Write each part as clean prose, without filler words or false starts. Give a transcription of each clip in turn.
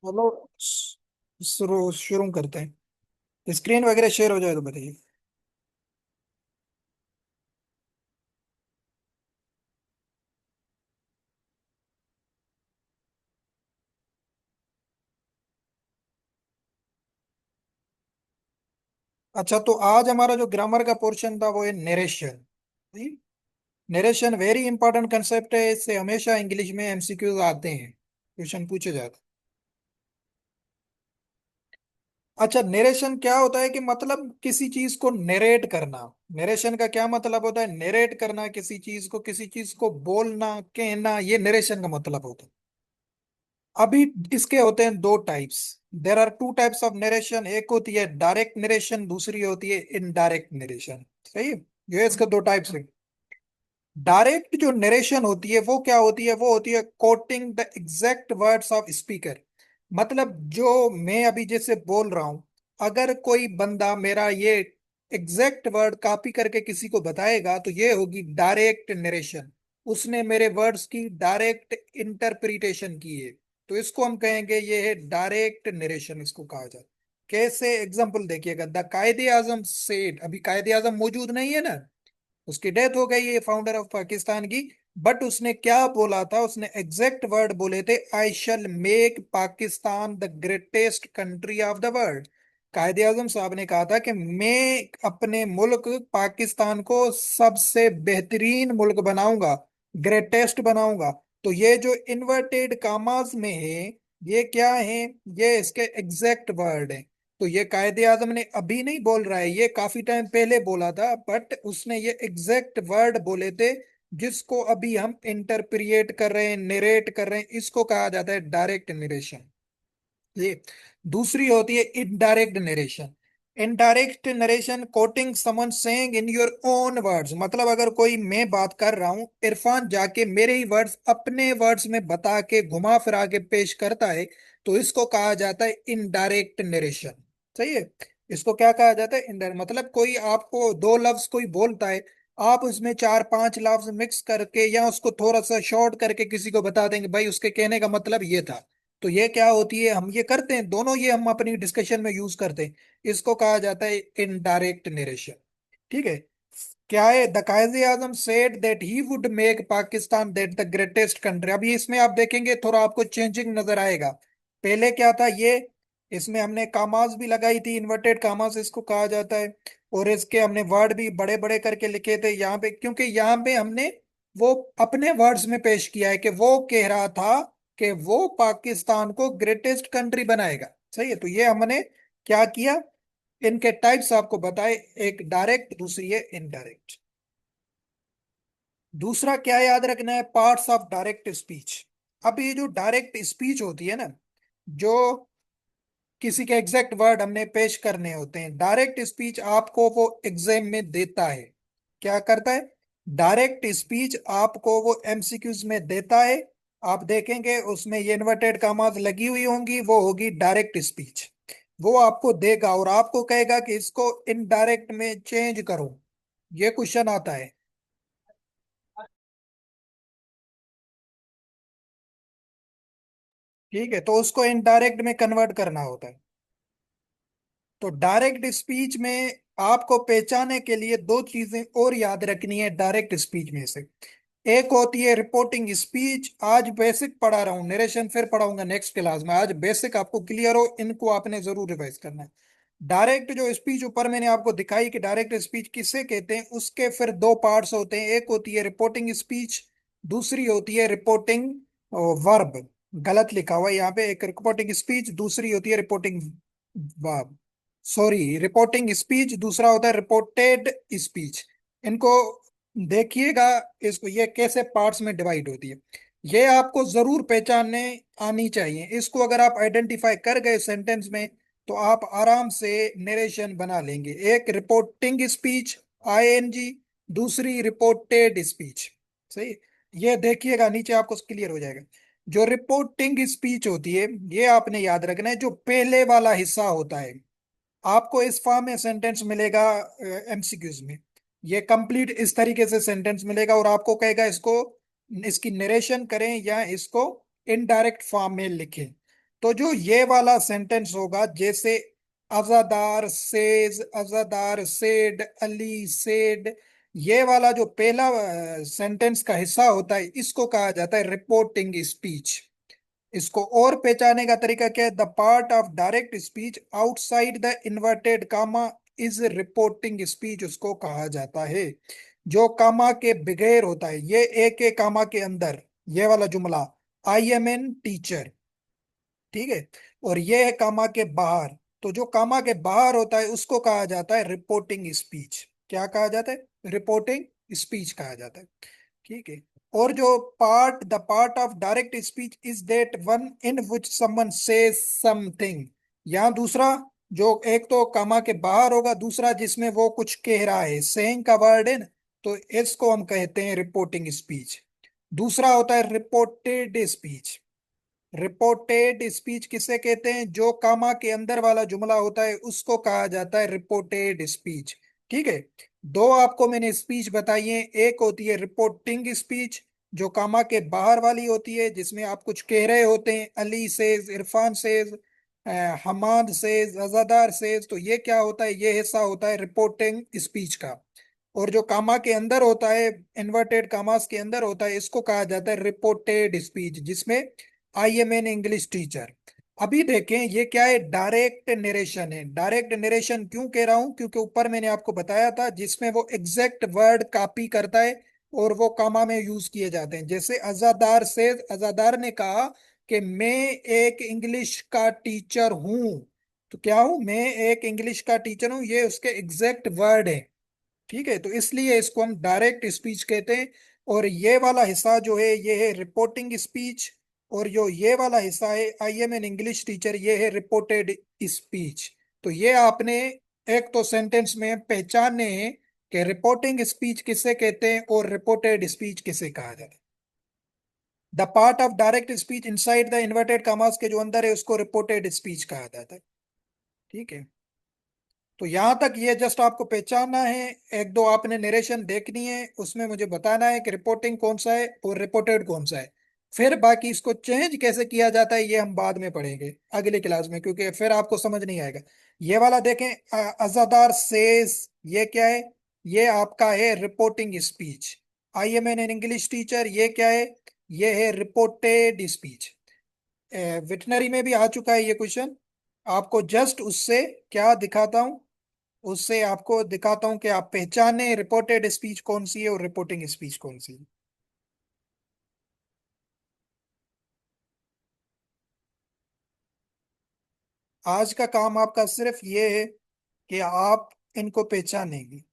चलो, शुरू शुरू करते हैं। स्क्रीन वगैरह शेयर हो जाए तो बताइए। अच्छा, तो आज हमारा जो ग्रामर का पोर्शन था वो है narration. Narration very important concept है, इससे हमेशा इंग्लिश में एमसीक्यूज आते हैं, क्वेश्चन पूछे जाते हैं। अच्छा, नरेशन क्या होता है कि मतलब किसी चीज को नरेट करना। नरेशन का क्या मतलब होता है? नरेट करना किसी चीज को, किसी चीज को बोलना, कहना, ये नरेशन का मतलब होता है। अभी इसके होते हैं दो types. There are two types of narration. एक होती है डायरेक्ट नरेशन, दूसरी होती है इनडायरेक्ट नरेशन। सही है। ये इसके दो टाइप्स है। डायरेक्ट जो नरेशन होती है वो क्या होती है? वो होती है coating the exact words of speaker. मतलब जो मैं अभी जैसे बोल रहा हूं, अगर कोई बंदा मेरा ये एग्जैक्ट वर्ड कॉपी करके किसी को बताएगा तो ये होगी डायरेक्ट नरेशन। उसने मेरे वर्ड्स की डायरेक्ट इंटरप्रिटेशन की है, तो इसको हम कहेंगे ये है डायरेक्ट नरेशन, इसको कहा जाए। कैसे? एग्जांपल देखिएगा। द कायदे आजम सेठ, अभी कायदे आजम मौजूद नहीं है ना, उसकी डेथ हो गई है, फाउंडर ऑफ पाकिस्तान की। बट उसने क्या बोला था? उसने एग्जैक्ट वर्ड बोले थे, I shall make Pakistan the greatest country of the world. Quaid-e Azam साहब ने कहा था कि मैं अपने मुल्क पाकिस्तान को सबसे बेहतरीन मुल्क बनाऊंगा, ग्रेटेस्ट बनाऊंगा। तो ये जो इन्वर्टेड कामाज में है, ये क्या है? ये इसके एग्जैक्ट वर्ड है। तो ये कायदे आजम ने अभी नहीं बोल रहा है, ये काफी टाइम पहले बोला था, बट उसने ये एग्जैक्ट वर्ड बोले थे जिसको अभी हम इंटरप्रिएट कर रहे हैं, नरेट कर रहे हैं। इसको कहा जाता है डायरेक्ट नरेशन। ये दूसरी होती है indirect narration. Indirect narration coating someone saying in your own words. मतलब अगर कोई, मैं बात कर रहा हूं, इरफान जाके मेरे ही वर्ड्स अपने वर्ड्स में बता के घुमा फिरा के पेश करता है, तो इसको कहा जाता है इनडायरेक्ट नरेशन। सही है। इसको क्या कहा जाता है? इनडायरेक्ट। मतलब कोई आपको दो लफ्ज कोई बोलता है, आप उसमें चार पांच लफ्ज मिक्स करके या उसको थोड़ा सा शॉर्ट करके किसी को बता देंगे भाई उसके कहने का मतलब ये था। तो ये क्या होती है? हम ये करते हैं दोनों, ये हम अपनी डिस्कशन में यूज करते हैं। इसको कहा जाता है इनडायरेक्ट नरेशन। ठीक है। क्या है? The Quaid-e Azam said that he would make Pakistan that the greatest country. अभी इसमें आप देखेंगे थोड़ा आपको चेंजिंग नजर आएगा। पहले क्या था ये? इसमें हमने कामाज भी लगाई थी, इन्वर्टेड कामाज इसको कहा जाता है। और इसके हमने वर्ड भी बड़े बड़े करके लिखे थे यहाँ पे, क्योंकि यहाँ पे हमने वो अपने वर्ड्स में पेश किया है कि वो कह रहा था कि वो पाकिस्तान को ग्रेटेस्ट कंट्री बनाएगा। सही है। तो ये हमने क्या किया? इनके टाइप्स आपको बताए, एक डायरेक्ट, दूसरी है इनडायरेक्ट। दूसरा क्या याद रखना है? Parts of direct speech. अब ये जो डायरेक्ट स्पीच होती है ना, जो किसी के एग्जैक्ट वर्ड हमने पेश करने होते हैं, डायरेक्ट स्पीच आपको वो एग्जाम में देता है। क्या करता है? डायरेक्ट स्पीच आपको वो एमसीक्यूज में देता है। आप देखेंगे उसमें ये इन्वर्टेड कॉमास लगी हुई होंगी, वो होगी डायरेक्ट स्पीच। वो आपको देगा और आपको कहेगा कि इसको इनडायरेक्ट में चेंज करो। ये क्वेश्चन आता है। ठीक है, तो उसको इनडायरेक्ट में कन्वर्ट करना होता है। तो डायरेक्ट स्पीच में आपको पहचाने के लिए दो चीजें और याद रखनी है डायरेक्ट स्पीच में से। एक होती है रिपोर्टिंग स्पीच। आज बेसिक पढ़ा रहा हूँ, नरेशन फिर पढ़ाऊंगा नेक्स्ट क्लास में। आज बेसिक आपको क्लियर हो, इनको आपने जरूर रिवाइज करना है। डायरेक्ट जो स्पीच ऊपर मैंने आपको दिखाई कि डायरेक्ट स्पीच किसे कहते हैं, उसके फिर दो पार्ट्स होते हैं। एक होती है रिपोर्टिंग स्पीच, दूसरी होती है रिपोर्टिंग वर्ब। गलत लिखा हुआ है यहाँ पे, एक रिपोर्टिंग स्पीच, दूसरी होती है reporting verb. Sorry, reporting speech, दूसरा होता है रिपोर्टेड स्पीच। इनको देखिएगा, इसको ये कैसे पार्ट्स में डिवाइड होती है, ये आपको जरूर पहचानने आनी चाहिए। इसको अगर आप आइडेंटिफाई कर गए सेंटेंस में, तो आप आराम से नरेशन बना लेंगे। एक रिपोर्टिंग स्पीच, आईएनजी, दूसरी रिपोर्टेड स्पीच। सही। ये देखिएगा नीचे आपको क्लियर हो जाएगा। जो रिपोर्टिंग स्पीच होती है, ये आपने याद रखना है, जो पहले वाला हिस्सा होता है। आपको इस फॉर्म में सेंटेंस मिलेगा एमसीक्यूज में। ये कंप्लीट इस तरीके से सेंटेंस मिलेगा और आपको कहेगा इसको, इसकी नरेशन करें या इसको इनडायरेक्ट फॉर्म में लिखें। तो जो ये वाला सेंटेंस होगा, जैसे अजादार सेज, अजादार सेड, अली सेड, ये वाला जो पहला सेंटेंस का हिस्सा होता है, इसको कहा जाता है रिपोर्टिंग स्पीच। इसको और पहचाने का तरीका क्या है? The part of direct speech outside the inverted comma is reporting speech, उसको कहा जाता है। जो कामा के बगैर होता है, ये एक एक कामा के अंदर, ये वाला जुमला, आई एम एन टीचर, ठीक है, और ये है कामा के बाहर। तो जो कामा के बाहर होता है उसको कहा जाता है रिपोर्टिंग स्पीच। क्या कहा जाता है? रिपोर्टिंग स्पीच कहा जाता है। ठीक है। और जो the part of direct speech is that one in which someone says something. यहाँ दूसरा, जो एक तो कामा के बाहर होगा, दूसरा जिसमें वो कुछ कह रहा है, सेइंग का वर्ड है ना, तो इसको हम कहते हैं रिपोर्टिंग स्पीच। दूसरा होता है रिपोर्टेड स्पीच। रिपोर्टेड स्पीच किसे कहते हैं? जो कामा के अंदर वाला जुमला होता है उसको कहा जाता है रिपोर्टेड स्पीच। ठीक है। दो आपको मैंने स्पीच बताई है, एक होती है रिपोर्टिंग स्पीच, जो कामा के बाहर वाली होती है, जिसमें आप कुछ कह रहे होते हैं, Ali says, Irfan says, Hamad says, Azadar says, तो ये क्या होता है? ये हिस्सा होता है रिपोर्टिंग स्पीच का। और जो कामा के अंदर होता है, इन्वर्टेड कामास के अंदर होता है, इसको कहा जाता है रिपोर्टेड स्पीच, जिसमें I am an English teacher. अभी देखें ये क्या है? डायरेक्ट नरेशन है। डायरेक्ट नरेशन क्यों कह रहा हूं? क्योंकि ऊपर मैंने आपको बताया था, जिसमें वो एग्जैक्ट वर्ड कॉपी करता है और वो कामा में यूज किए जाते हैं। जैसे अजादार से, अजादार ने कहा कि मैं एक इंग्लिश का टीचर हूं। तो क्या हूं? मैं एक इंग्लिश का टीचर हूं, ये उसके एग्जैक्ट वर्ड है। ठीक है, तो इसलिए इसको हम डायरेक्ट स्पीच कहते हैं। और ये वाला हिस्सा जो है, ये है रिपोर्टिंग स्पीच। और जो ये वाला हिस्सा है, I am an English teacher, ये है रिपोर्टेड स्पीच। तो ये आपने एक तो सेंटेंस में पहचाने हैं कि रिपोर्टिंग स्पीच किसे कहते हैं और रिपोर्टेड स्पीच किसे कहा जाता है। The part of direct speech inside the inverted commas के जो अंदर है, उसको रिपोर्टेड स्पीच कहा जाता है। ठीक है। तो यहां तक ये जस्ट आपको पहचानना है। एक दो आपने नरेशन देखनी है, उसमें मुझे बताना है कि रिपोर्टिंग कौन सा है और रिपोर्टेड कौन सा है। फिर बाकी इसको चेंज कैसे किया जाता है ये हम बाद में पढ़ेंगे अगली क्लास में, क्योंकि फिर आपको समझ नहीं आएगा। ये वाला देखें, अजादार सेज, ये क्या है? ये आपका है reporting speech. I am an English teacher, ये क्या है? ये है रिपोर्टेड स्पीच। विटनरी में भी आ चुका है ये क्वेश्चन। आपको जस्ट उससे क्या दिखाता हूं? उससे आपको दिखाता हूं कि आप पहचाने रिपोर्टेड स्पीच कौन सी है और रिपोर्टिंग स्पीच कौन सी है। आज का काम आपका सिर्फ ये है कि आप इनको पहचानेंगे।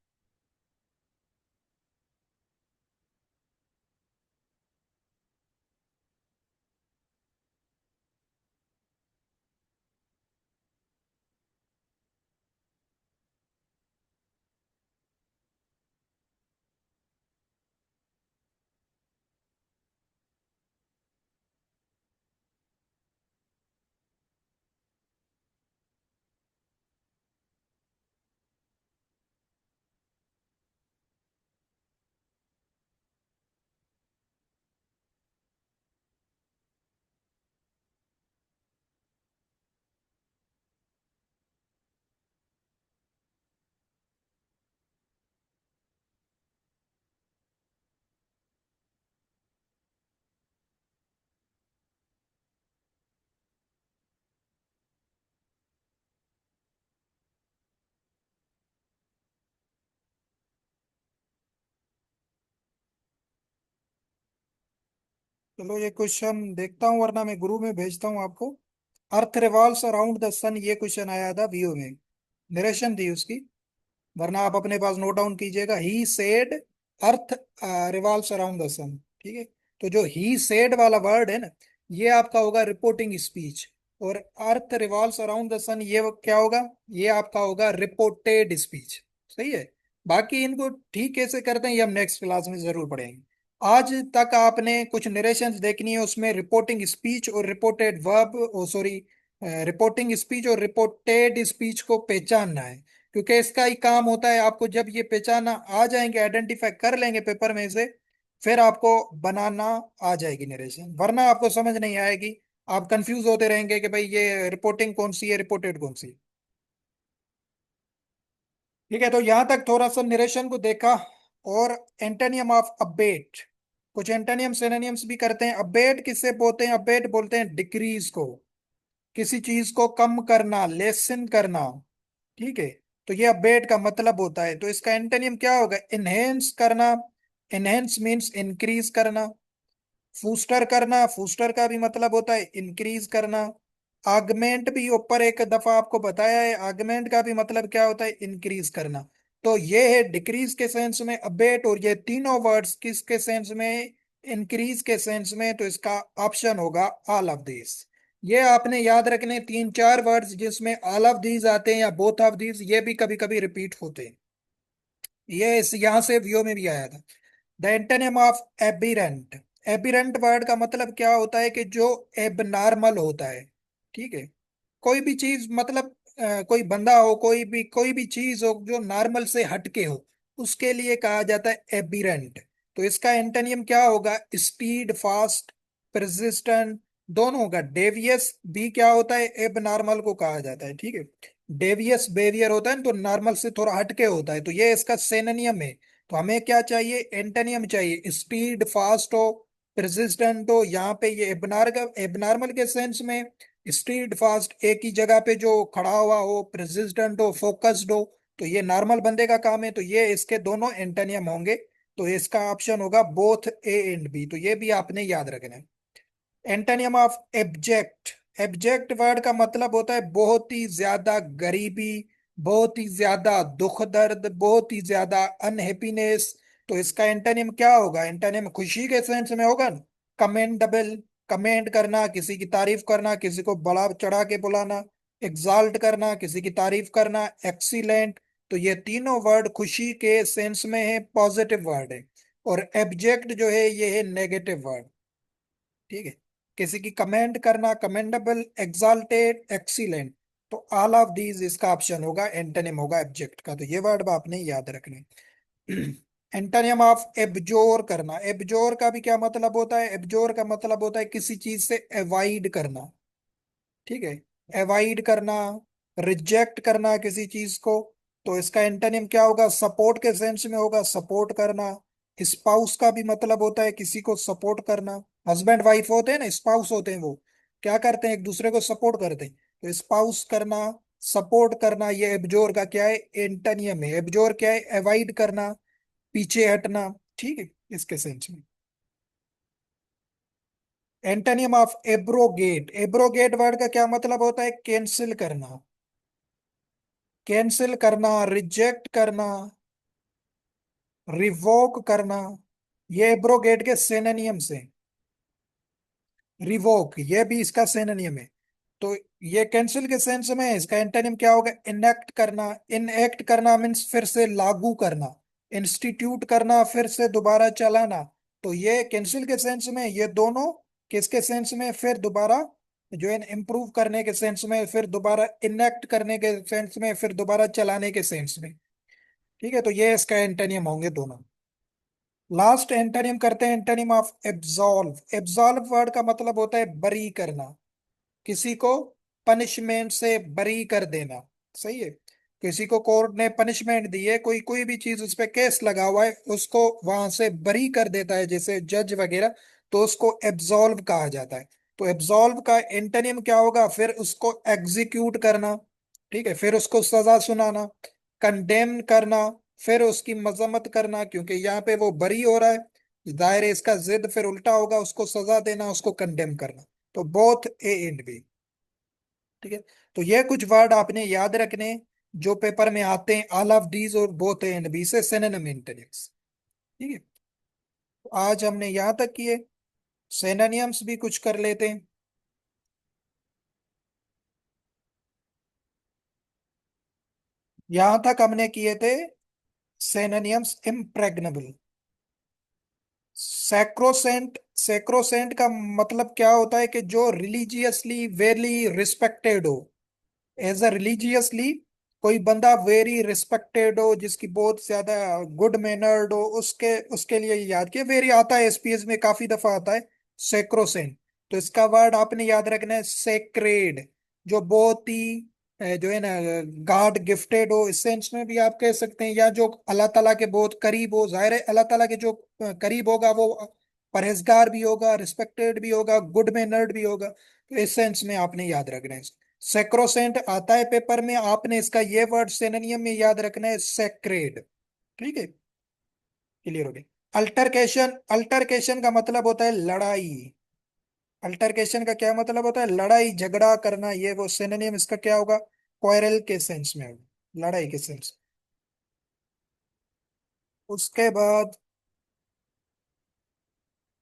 चलो ये क्वेश्चन देखता हूँ, वरना मैं गुरु में भेजता हूँ आपको। अर्थ रिवॉल्व्स अराउंड द सन, ये क्वेश्चन आया था वीओ में, नरेशन थी उसकी। वरना आप अपने पास नोट डाउन कीजिएगा, he said earth revolves around the sun. ठीक है। तो जो ही सेड वाला वर्ड है ना, ये आपका होगा रिपोर्टिंग स्पीच। और अर्थ रिवॉल्व्स अराउंड द सन, ये क्या होगा? ये आपका होगा रिपोर्टेड स्पीच। सही है। बाकी इनको ठीक कैसे करते हैं ये हम नेक्स्ट क्लास में जरूर पढ़ेंगे। आज तक आपने कुछ नरेशंस देखनी है, उसमें रिपोर्टिंग स्पीच और रिपोर्टेड वर्ब, ओ सॉरी, रिपोर्टिंग स्पीच और रिपोर्टेड स्पीच को पहचानना है। क्योंकि इसका ही काम होता है, आपको जब ये पहचाना आ जाएंगे, आइडेंटिफाई कर लेंगे पेपर में से, फिर आपको बनाना आ जाएगी नरेशन, वरना आपको समझ नहीं आएगी। आप कंफ्यूज होते रहेंगे कि भाई ये रिपोर्टिंग कौन सी है, रिपोर्टेड कौन सी। ठीक है, तो यहां तक थोड़ा सा निरेशन को देखा। और एंटोनियम ऑफ अबेट, कुछ एंटोनियम सिनोनियम्स भी करते हैं। अबेट किससे बोलते हैं? अबेट बोलते हैं डिक्रीज को, किसी चीज को कम करना, लेसन करना। ठीक है, तो ये अबेट का मतलब होता है। तो इसका एंटोनियम क्या होगा? इनहेंस करना। इनहेंस मीन्स इंक्रीज करना। फूस्टर करना, फूस्टर का भी मतलब होता है इंक्रीज करना। आगमेंट भी ऊपर एक दफा आपको बताया है, आगमेंट का भी मतलब क्या होता है? इंक्रीज करना। तो ये है डिक्रीज के सेंस में अबेट, और ये तीनों वर्ड्स किसके सेंस में? इंक्रीज के सेंस में। तो इसका ऑप्शन होगा ऑल ऑफ दिस। ये आपने याद रखने, तीन चार वर्ड्स जिसमें ऑल ऑफ दीज आते हैं या बोथ ऑफ दीज, ये भी कभी कभी रिपीट होते हैं। ये इस यहां से व्यू में भी आया था। The antonym of aberrant. Aberrant word का मतलब क्या होता है? कि जो एबनॉर्मल होता है। ठीक है, कोई भी चीज मतलब कोई बंदा हो, कोई भी चीज हो जो नॉर्मल से हटके हो, उसके लिए कहा जाता है एबिरेंट। तो इसका एंटोनिम क्या होगा? स्पीड, फास्ट, परसिस्टेंट, दोनों होगा। डेवियस भी क्या होता है? एबनॉर्मल को कहा जाता है। ठीक है, डेवियस बेवियर होता है ना, तो नॉर्मल से थोड़ा हटके होता है, तो ये इसका सिनोनिम है। तो हमें क्या चाहिए? एंटोनियम चाहिए। स्पीड, फास्ट हो, परसिस्टेंट हो। यहाँ पे ये एबनॉर्मल, एबनॉर्मल के सेंस में स्पीड फास्ट, एक ही जगह पे जो खड़ा हुआ हो, प्रेसिडेंट हो, फोकस्ड हो, तो ये नॉर्मल बंदे का काम है। तो ये इसके दोनों एंटोनियम होंगे। तो इसका ऑप्शन होगा बोथ ए एंड बी। तो ये भी आपने याद रखना है। Antonym of abject. Abject word का मतलब होता है बहुत ही ज्यादा गरीबी, बहुत ही ज्यादा दुख दर्द, बहुत ही ज्यादा अनहैप्पीनेस। तो इसका एंटोनिम क्या होगा? एंटोनिम खुशी के सेंस में होगा ना, कमेंडेबल, कमेंड करना, किसी की तारीफ करना, किसी को बड़ा चढ़ा के बुलाना। एग्जाल्ट करना, किसी की तारीफ करना। एक्सीलेंट। तो ये तीनों वर्ड खुशी के सेंस में है, पॉजिटिव वर्ड है। और एब्जेक्ट जो है ये है नेगेटिव वर्ड। ठीक है, किसी की कमेंड करना, कमेंडेबल, एग्जाल्टेड, एक्सीलेंट। तो ऑल ऑफ दीज इसका ऑप्शन होगा, एंटोनिम होगा एब्जेक्ट का। तो ये वर्ड आपने याद रखने। एंटोनिम ऑफ एब्जोर करना। एब्जोर का भी क्या मतलब होता है? एब्जोर का मतलब होता है किसी चीज से अवॉइड करना। ठीक है, अवॉइड करना, रिजेक्ट करना किसी चीज को। तो इसका एंटोनिम क्या होगा? सपोर्ट के सेंस में होगा, सपोर्ट करना। स्पाउस का भी मतलब होता है किसी को सपोर्ट करना। हस्बैंड वाइफ होते हैं ना, स्पाउस होते हैं, वो क्या करते हैं? एक दूसरे को सपोर्ट करते हैं। तो स्पाउस करना, सपोर्ट करना, ये एब्जोर का क्या है? एंटोनियम है। एब्जोर क्या है? अवॉइड करना, पीछे हटना। ठीक है, इसके सेंस में। Antonym of abrogate. Abrogate word का क्या मतलब होता है? कैंसिल करना, कैंसिल करना, रिजेक्ट करना, रिवोक करना। ये एब्रोगेट के सिनोनियम्स हैं। रिवोक ये भी इसका सिनोनियम है। तो ये कैंसिल के सेंस में है, इसका एंटोनिम क्या होगा? इनएक्ट करना। इनएक्ट करना मीन्स फिर से लागू करना। इंस्टीट्यूट करना, फिर से दोबारा चलाना। तो ये कैंसिल के सेंस में, ये दोनों किसके सेंस में? फिर दोबारा जो है इम्प्रूव करने के सेंस में, फिर दोबारा इनएक्ट करने के सेंस में, फिर दोबारा चलाने के सेंस में। ठीक है, तो ये इसका एंटोनिम होंगे दोनों। लास्ट एंटोनिम करते हैं, antonym of absolve. Absolve word का मतलब होता है बरी करना, किसी को पनिशमेंट से बरी कर देना। सही है, किसी को कोर्ट ने पनिशमेंट दी है, कोई कोई भी चीज उस पर केस लगा हुआ है, उसको वहां से बरी कर देता है जैसे जज वगैरह, तो उसको एब्सॉल्व कहा जाता है। तो एब्सॉल्व का एंटोनिम क्या होगा? फिर उसको एग्जीक्यूट करना। ठीक है, फिर उसको सजा सुनाना, कंडेम करना, फिर उसकी मजम्मत करना, क्योंकि यहाँ पे वो बरी हो रहा है, दायरे इसका जिद फिर उल्टा होगा, उसको सजा देना, उसको कंडेम करना। तो बोथ ए एंड बी। ठीक है, तो ये कुछ वर्ड आपने याद रखने जो पेपर में आते हैं, ऑल ऑफ दीज और बोथ ए एंड बी से सिनोनिम एंटोनिम्स। ठीक है, तो आज हमने यहाँ तक किए। सिनोनिम्स भी कुछ कर लेते हैं। यहाँ तक हमने किए थे सिनोनिम्स। Impregnable, sacrosanct. सैक्रोसेंट का मतलब क्या होता है? कि जो रिलीजियसली वेरी रिस्पेक्टेड हो। एज अ रिलीजियसली कोई बंदा वेरी रिस्पेक्टेड हो, जिसकी बहुत ज्यादा गुड मैनर्ड हो, उसके उसके लिए याद किया। वेरी आता है एसपीएस में, काफी दफा आता है सैक्रोसेंट। तो इसका वर्ड आपने याद रखना है सेक्रेड। जो बहुत ही जो है ना गॉड गिफ्टेड हो, इस सेंस में भी आप कह सकते हैं, या जो अल्लाह ताला के बहुत करीब हो। जाहिर है अल्लाह ताला के जो करीब होगा वो परहेजगार भी होगा, रिस्पेक्टेड भी होगा, गुड मैनर्ड भी होगा। तो इस सेंस में आपने याद रखना है। सेक्रोसेंट आता है पेपर में, आपने इसका ये वर्ड सिनोनियम में याद रखना है सेक्रेड। ठीक है, क्लियर हो गया। अल्टरकेशन, अल्टरकेशन का मतलब होता है लड़ाई। अल्टरकेशन का क्या मतलब होता है? लड़ाई झगड़ा करना। ये वो सिनोनियम इसका क्या होगा? क्वारल के सेंस में होगा, लड़ाई के सेंस। उसके बाद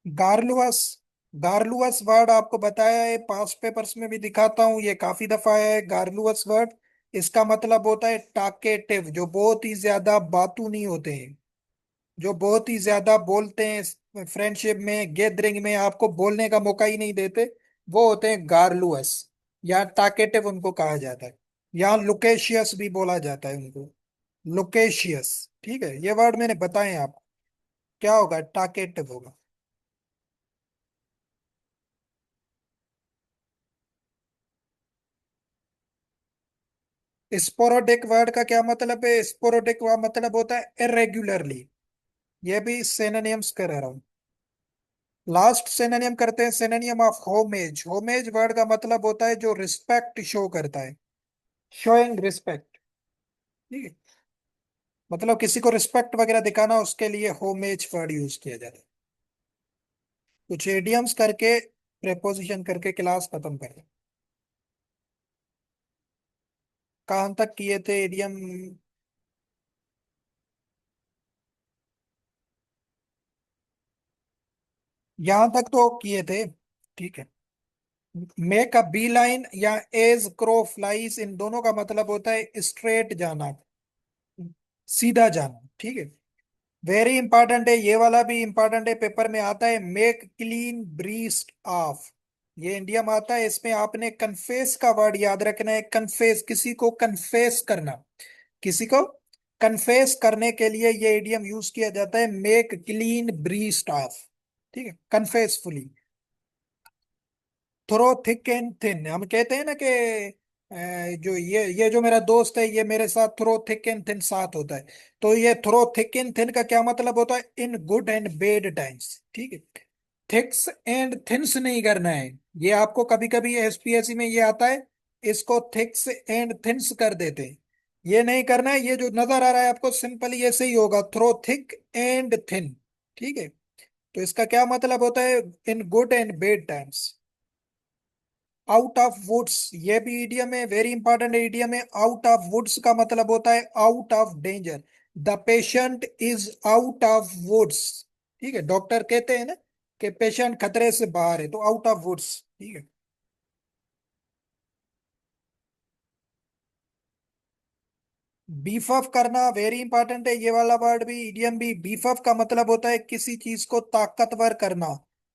गार्लुअस। गार्लुअस वर्ड आपको बताया है, पास्ट पेपर्स में भी दिखाता हूँ, ये काफी दफा है गार्लुअस वर्ड। इसका मतलब होता है टाकेटिव, जो बहुत ही ज्यादा बातू नहीं होते हैं, जो बहुत ही ज्यादा बोलते हैं, फ्रेंडशिप में गैदरिंग में आपको बोलने का मौका ही नहीं देते, वो होते हैं गार्लुअस। या टाकेटिव उनको कहा जाता है। या लुकेशियस भी बोला जाता है उनको, लुकेशियस। ठीक है, ये वर्ड मैंने बताए हैं आपको। क्या होगा? टाकेटिव होगा। स्पोरोडिक वर्ड का क्या मतलब है? स्पोरोडिक का मतलब होता है इरेगुलरली। ये भी सिनोनिम्स कर रहा हूँ। लास्ट सिनोनिम करते हैं, synonym of homage. Homage word का मतलब होता है जो रिस्पेक्ट शो करता है, शोइंग रिस्पेक्ट। ठीक है, मतलब किसी को रिस्पेक्ट वगैरह दिखाना, उसके लिए होमेज वर्ड यूज किया जाता है। कुछ एडियम्स करके, प्रेपोजिशन करके क्लास खत्म कर दे। कहाँ तक किए थे एडियम? यहां तक तो किए थे। ठीक है। मेक अ बी लाइन या एज क्रो फ्लाइज, इन दोनों का मतलब होता है स्ट्रेट जाना, सीधा जाना। ठीक है, वेरी इंपॉर्टेंट है, ये वाला भी इंपॉर्टेंट है, पेपर में आता है। मेक क्लीन ब्रीस्ट ऑफ, ये इंडिया में आता है। इसमें आपने कन्फेस का वर्ड याद रखना है। कन्फेस, किसी को कन्फेस करना, किसी को कन्फेस करने के लिए ये इडियम यूज किया जाता है, मेक क्लीन ब्रीस्ट ऑफ। ठीक है, कन्फेसफुली। थ्रो थिक एंड थिन, हम कहते हैं ना कि जो ये जो मेरा दोस्त है, ये मेरे साथ थ्रो थिक एंड थिन साथ होता है। तो ये थ्रो थिक एंड थिन का क्या मतलब होता है? In good and bad times. ठीक है, थिक्स एंड थिन्स नहीं करना है। ये आपको कभी कभी एसपीएससी में ये आता है, इसको थिक्स एंड थिन्स कर देते हैं। ये नहीं करना है, ये जो नजर आ रहा है आपको सिंपली ऐसे ही होगा, थ्रो थिक एंड थिन। ठीक है, तो इसका क्या मतलब होता है? In good and bad times. Out of woods, ये भी ईडियम है, वेरी इंपॉर्टेंट ईडियम है। आउट ऑफ वुड्स का मतलब होता है out of danger. The patient is out of woods. ठीक है, डॉक्टर कहते हैं ना कि पेशेंट खतरे से बाहर है, तो आउट ऑफ वुड्स। ठीक है। बीफ अप करना वेरी इंपॉर्टेंट है, ये वाला वर्ड भी, ईडियम भी। बीफ अप का मतलब होता है किसी चीज को ताकतवर करना,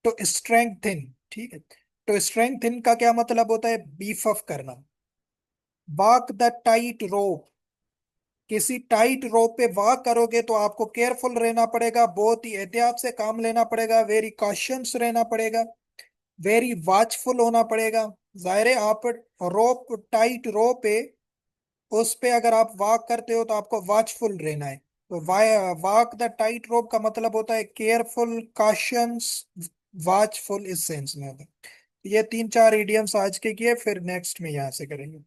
तो स्ट्रेंथ इन। ठीक है, तो स्ट्रेंथ इन का क्या मतलब होता है? बीफ अप करना। वॉक द टाइट रोप, किसी टाइट रोप पे वॉक करोगे तो आपको केयरफुल रहना पड़ेगा, बहुत ही एहतियात से काम लेना पड़ेगा, वेरी कॉशियस रहना पड़ेगा, वेरी वॉचफुल होना पड़ेगा। जाहिर है आप रोप, टाइट रोप है, उस पे अगर आप वॉक करते हो तो आपको वॉचफुल रहना है। तो वॉक द टाइट रोप का मतलब होता है केयरफुल, कॉशियस, वॉचफुल, इस सेंस में होता है। ये तीन चार इडियम्स आज के किए, फिर नेक्स्ट में यहाँ से करेंगे।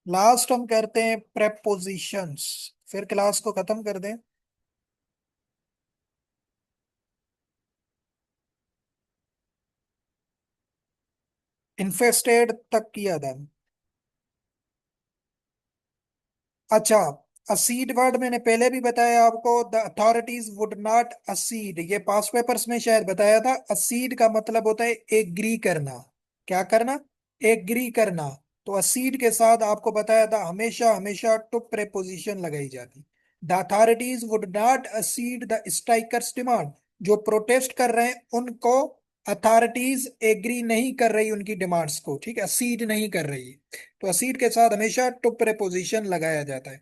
लास्ट हम करते हैं प्रेपोजिशंस, फिर क्लास को खत्म कर दें। इन्फेस्टेड तक किया था। अच्छा, असीड वर्ड मैंने पहले भी बताया आपको, द अथॉरिटीज वुड नॉट असीड, ये पास पेपर्स में शायद बताया था। असीड का मतलब होता है एग्री करना। क्या करना? एग्री करना। तो असीड के साथ आपको बताया था हमेशा हमेशा टू प्रेपोजिशन लगाई जाती। The authorities would not accede the strikers demand, जो प्रोटेस्ट कर रहे हैं उनको अथॉरिटीज एग्री नहीं कर रही उनकी डिमांड्स को। ठीक है, असीड नहीं कर रही है, तो असीड के साथ हमेशा टू प्रेपोजिशन लगाया जाता है।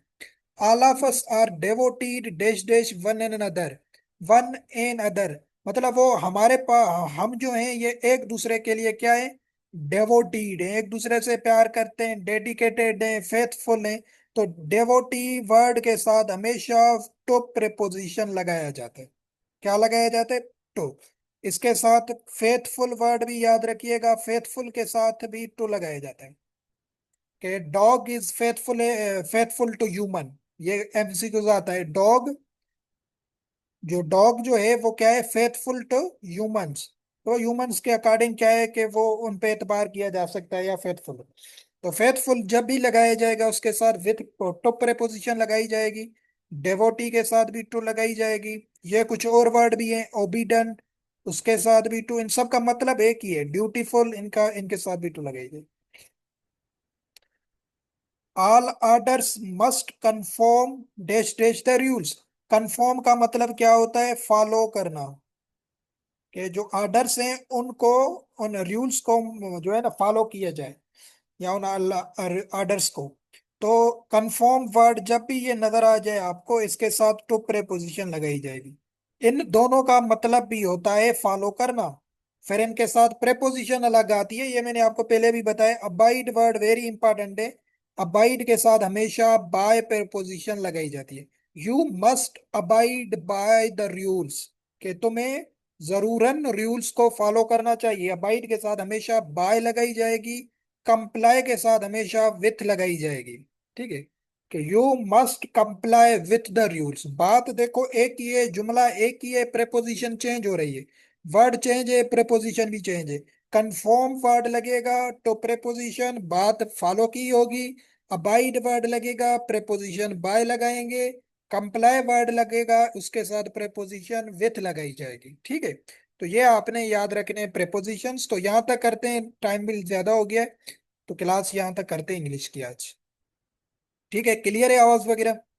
All of us are devoted dash dash one another, one another, मतलब वो हमारे पास, हम जो हैं ये एक दूसरे के लिए क्या है, डेवोटीड है, एक दूसरे से प्यार करते हैं, डेडिकेटेड हैं, फेथफुल हैं। तो डेवोटी वर्ड के साथ हमेशा टू प्रेपोजिशन लगाया जाता है। क्या लगाया जाता है? टू। इसके साथ फेथफुल वर्ड भी याद रखिएगा, फेथफुल के साथ भी टू लगाया जाता है। कि dog is faithful, faithful to human. ये एमसीक्यूज आता है। डॉग जो है वो क्या है, फेथफुल टू ह्यूमंस। तो ह्यूमंस के अकॉर्डिंग क्या है कि वो उन पे एतबार किया जा सकता है या फेथफुल। तो फेथफुल जब भी लगाया जाएगा उसके साथ विथ टू प्रेपोजिशन लगाई जाएगी। डेवोटी के साथ भी टू लगाई जाएगी। ये कुछ और वर्ड भी हैं, ओबीडेंट, उसके साथ भी टू। इन सब का मतलब एक ही है, ड्यूटीफुल, इनका इनके साथ भी टू लगाई जाएगी। All orders must confirm dash dash the rules. Confirm का मतलब क्या होता है? फॉलो करना। कि जो ऑर्डर्स हैं उनको, उन रूल्स को जो है ना फॉलो किया जाए, या उन ऑर्डर्स को। तो कंफर्म वर्ड जब भी ये नजर आ जाए आपको, इसके साथ टू प्रेपोजिशन लगाई जाएगी। इन दोनों का मतलब भी होता है फॉलो करना। फिर इनके साथ प्रेपोजिशन अलग आती है, ये मैंने आपको पहले भी बताया। अबाइड वर्ड वेरी इंपॉर्टेंट है। अबाइड के साथ हमेशा बाय प्रेपोजिशन लगाई जाती है। You must abide by the rules, कि तुम्हें जरूरन रूल्स को फॉलो करना चाहिए। अबाइड के साथ हमेशा बाय लगाई जाएगी। कंप्लाई के साथ हमेशा विथ लगाई जाएगी। ठीक है, कि you must comply with the rules. बात देखो एक ही है, जुमला एक ही है, प्रेपोजिशन चेंज हो रही है। वर्ड चेंज है, प्रेपोजिशन भी चेंज है। कंफर्म वर्ड लगेगा तो प्रेपोजिशन बात फॉलो की होगी। अबाइड वर्ड लगेगा, प्रेपोजिशन बाय लगाएंगे। कंप्लाई वर्ड लगेगा, उसके साथ प्रेपोजिशन विथ लगाई जाएगी। ठीक है, तो ये आपने याद रखने प्रेपोजिशंस। तो यहाँ तक करते हैं, टाइम भी ज्यादा हो गया है। तो क्लास यहाँ तक करते हैं इंग्लिश की आज। ठीक है, क्लियर है आवाज वगैरह?